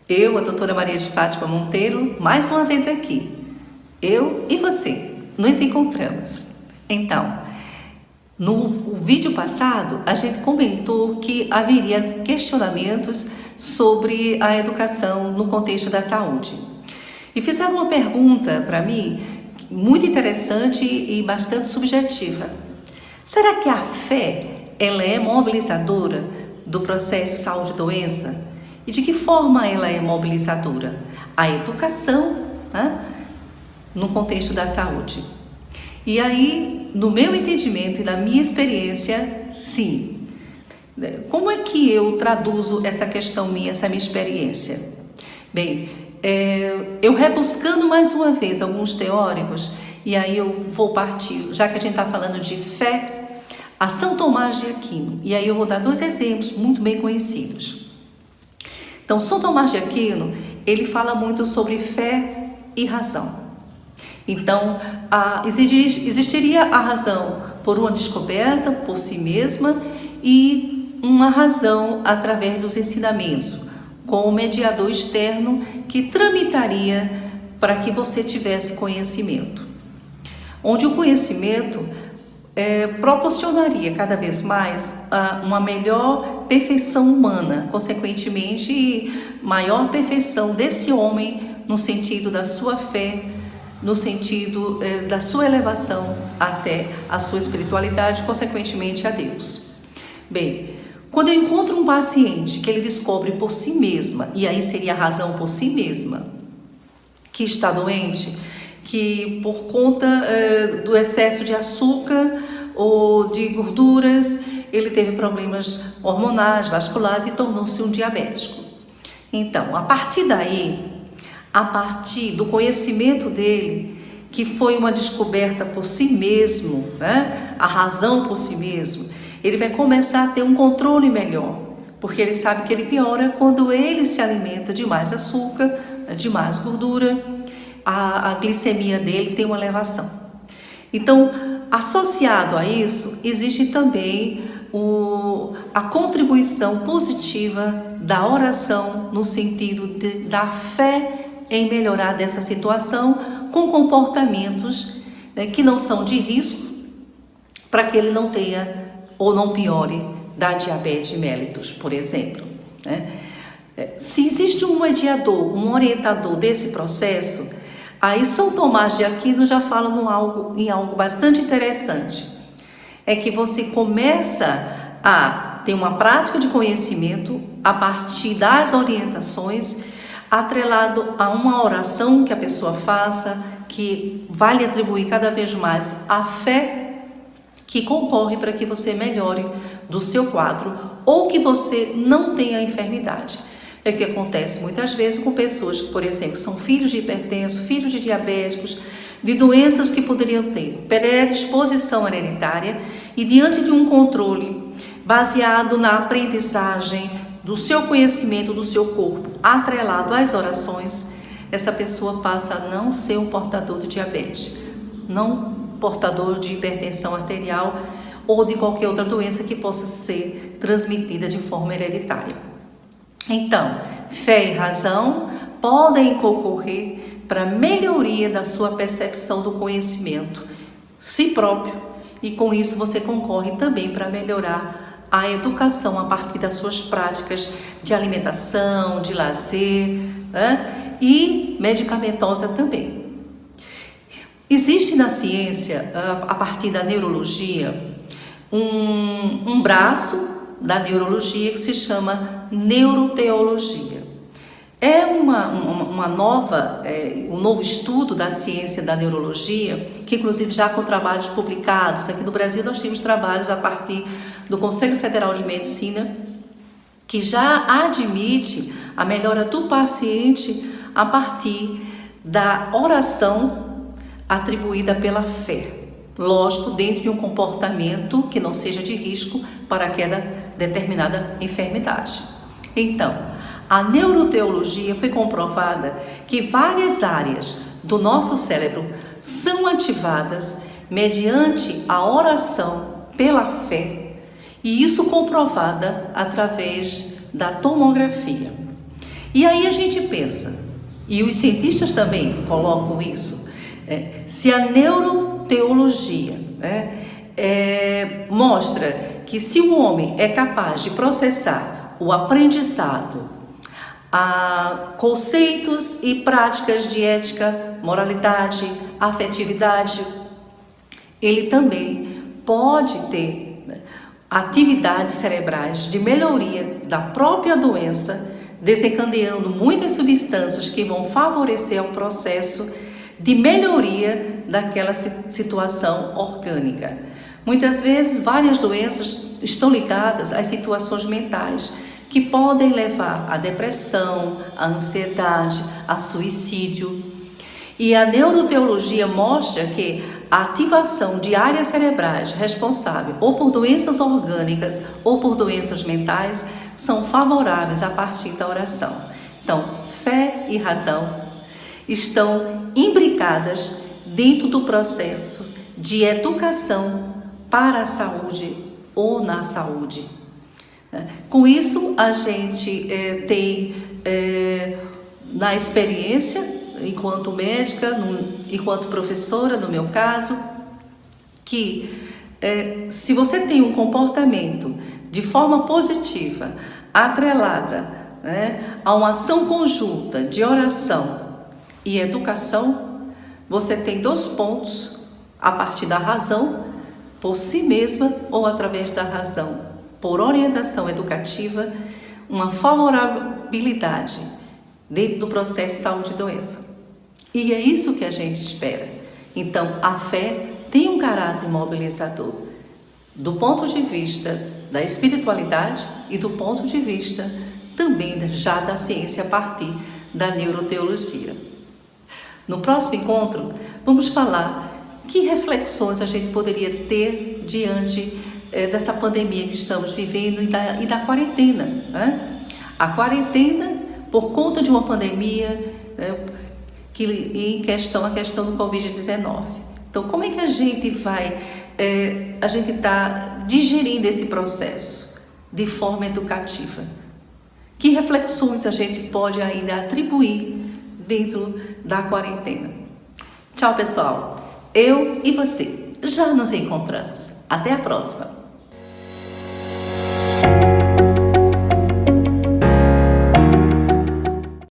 Eu, a doutora Maria de Fátima Monteiro, mais uma vez aqui. Eu e você nos encontramos. Então, no vídeo passado, a gente comentou que haveria questionamentos sobre a educação no contexto da saúde. E fizeram uma pergunta para mim, muito interessante e bastante subjetiva. Será que a fé, ela é mobilizadora do processo saúde-doença? E de que forma ela é mobilizadora? A educação, né, no contexto da saúde. E aí, no meu entendimento e na minha experiência, sim. Como é que eu traduzo essa questão minha, essa minha experiência? Bem, eu rebuscando mais uma vez alguns teóricos, e aí eu vou partir, já que a gente está falando de fé, a São Tomás de Aquino. E aí eu vou dar dois exemplos muito bem conhecidos. Então, São Tomás de Aquino, ele fala muito sobre fé e razão. Então, existiria a razão por uma descoberta, por si mesma, e uma razão através dos ensinamentos, com o mediador externo que tramitaria para que você tivesse conhecimento. Onde o conhecimento proporcionaria cada vez mais uma melhor perfeição humana, consequentemente, maior perfeição desse homem no sentido da sua fé, no sentido da sua elevação até a sua espiritualidade, consequentemente a Deus. Bem, quando eu encontro um paciente que ele descobre por si mesma, e aí seria a razão por si mesma, que está doente, que por conta do excesso de açúcar ou de gorduras, ele teve problemas hormonais, vasculares e tornou-se um diabético. Então, a partir daí, a partir do conhecimento dele, que foi uma descoberta por si mesmo, né? A razão por si mesmo, ele vai começar a ter um controle melhor, porque ele sabe que ele piora quando ele se alimenta de mais açúcar, de mais gordura, a glicemia dele tem uma elevação. Então, associado a isso, existe também a contribuição positiva da oração no sentido da fé em melhorar dessa situação com comportamentos, né, que não são de risco para que ele não tenha ou não piore da diabetes mellitus, por exemplo, né? Se existe um mediador, um orientador desse processo, aí São Tomás de Aquino já fala em algo bastante interessante. É que você começa a ter uma prática de conhecimento a partir das orientações, atrelado a uma oração que a pessoa faça, que vai lhe atribuir cada vez mais a fé que concorre para que você melhore do seu quadro ou que você não tenha enfermidade. É o que acontece muitas vezes com pessoas que, por exemplo, são filhos de hipertensos, filhos de diabéticos, de doenças que poderiam ter predisposição hereditária, e diante de um controle baseado na aprendizagem do seu conhecimento do seu corpo, atrelado às orações, essa pessoa passa a não ser um portador de diabetes, não portador de hipertensão arterial ou de qualquer outra doença que possa ser transmitida de forma hereditária. Então, fé e razão podem concorrer para a melhoria da sua percepção do conhecimento, si próprio, e com isso você concorre também para melhorar a educação a partir das suas práticas de alimentação, de lazer, né? E medicamentosa também. Existe na ciência, a partir da neurologia, um braço da neurologia que se chama neuroteologia. É um novo estudo da ciência da neurologia, que inclusive já com trabalhos publicados, aqui no Brasil nós temos trabalhos a partir do Conselho Federal de Medicina, que já admite a melhora do paciente a partir da oração atribuída pela fé. Lógico, dentro de um comportamento que não seja de risco para aquela determinada enfermidade. Então, a neuroteologia foi comprovada que várias áreas do nosso cérebro são ativadas mediante a oração pela fé, e isso comprovada através da tomografia. E aí a gente pensa, e os cientistas também colocam isso, se a neuroteologia mostra que se o homem é capaz de processar o aprendizado, conceitos e práticas de ética, moralidade, afetividade, ele também pode ter atividades cerebrais de melhoria da própria doença, desencadeando muitas substâncias que vão favorecer o processo de melhoria daquela situação orgânica. Muitas vezes, várias doenças estão ligadas às situações mentais, que podem levar à depressão, à ansiedade, a suicídio. E a neuroteologia mostra que a ativação de áreas cerebrais responsáveis ou por doenças orgânicas ou por doenças mentais são favoráveis a partir da oração. Então, fé e razão estão imbricadas dentro do processo de educação para a saúde ou na saúde. Com isso, a gente tem, na experiência, enquanto médica, enquanto professora, no meu caso, que se você tem um comportamento de forma positiva, atrelada, a uma ação conjunta de oração e educação, você tem 2 pontos a partir da razão, por si mesma ou através da razão, por orientação educativa, uma favorabilidade dentro do processo de saúde e doença. E é isso que a gente espera. Então, a fé tem um caráter mobilizador, do ponto de vista da espiritualidade e do ponto de vista também já da ciência a partir da neuroteologia. No próximo encontro, vamos falar que reflexões a gente poderia ter diante dessa pandemia que estamos vivendo e da quarentena. A quarentena, por conta de uma pandemia, a questão do Covid-19. Então, como é que a gente vai, a gente está digerindo esse processo de forma educativa? Que reflexões a gente pode ainda atribuir dentro da quarentena? Tchau, pessoal! Eu e você já nos encontramos. Até a próxima!